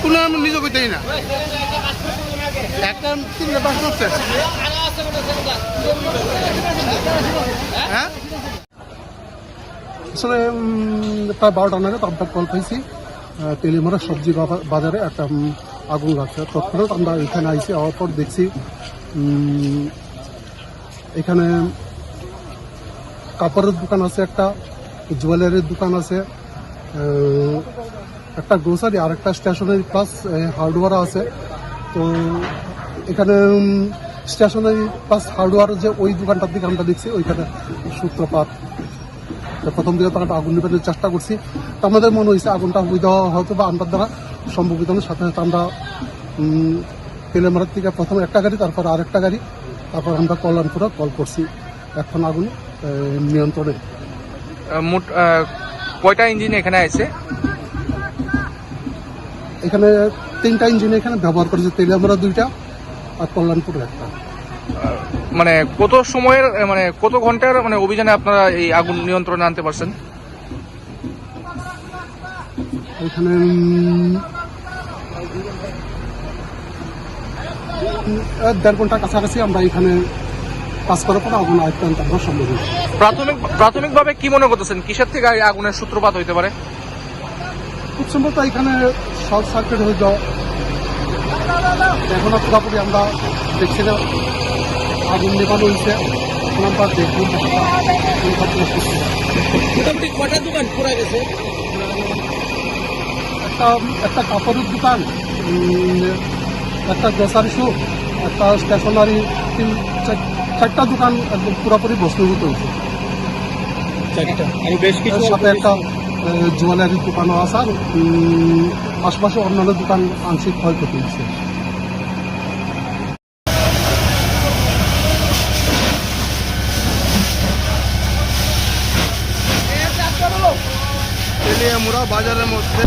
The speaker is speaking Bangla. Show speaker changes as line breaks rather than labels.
কোনো আমি নিজে কইতেই না একটা 3-5 করছে হ্যাঁ
আসলে প্রায় 12টা নাগাদ আমরা কল পাইছি তেলিমারা সবজি বাজারে একটা আগুন লাগছে। তৎক্ষণাৎ আমরা এখানে আইসি, হওয়ার পর দেখছি এখানে কাপড়ের দোকান আছে, একটা জুয়েলারির দোকান আছে, একটা গ্রোসারি আর একটা স্টেশনারি প্লাস হার্ডওয়্যার আছে। তো এখানে স্টেশনারি প্লাস হার্ডওয়্যার যে ওই দোকানটার দিকে আমরা দেখছি ওইখানে সূত্রপাত। প্রথম দিকে তো আগুন নিবানোর চেষ্টা করছি, তো আমাদের মনে হয়েছে আগুনটা হয়তো বা আন্দার দ্বারা সম্ভবিত। সাথে সাথে আমরা তেলেমারার থেকে প্রথম একটা গাড়ি, তারপর আরেকটা গাড়ি, তারপর আমরা কল্যাণপুরে কল করছি। এখন আগুন নিয়ন্ত্রণে।
মোট কয়টা ইঞ্জিন এখানে আছে?
এখানে 3টা ইঞ্জিন এখানে ব্যবহার করেছে, তেলেমারা 2টা আর কল্যাণপুরে একটা।
মানে কত সময়ের মানে কত ঘন্টার মানে অভিযানে আপনারা এই আগুন নিয়ন্ত্রণে আনতে পারছেন?
এখানে 1.5 ঘন্টার কাছাকাছি আমরা এখানে কাজ করার পর আগুন আয়ত্তে আনতে আমরা সম্ভব হয়েছে।
প্রাথমিকভাবে কি মনে করতেছেন কিসের থেকে আগুনের সূত্রপাত হইতে পারে?
খুব সম্ভবত এখানে শর্ট সার্কিট হয়ে যাওয়া। এখনো পুরোপুরি আমরা দেখছি না, আগুন নেবানো হয়েছে, আমরা দেখব একটা কাপড়ের দোকান, একটা গ্রোসারি শপ, একটা স্টেশনারি, 4টা দোকান একদম পুরোপুরি ভস্মীভূত হয়েছে। সাথে একটা জুয়েলারির দোকানও আছে, আর আশপাশে অন্যান্য দোকান আংশিক ক্ষয়ক্ষতি হয়েছে।
তেলিয়ামুড়া বাজারের মধ্যে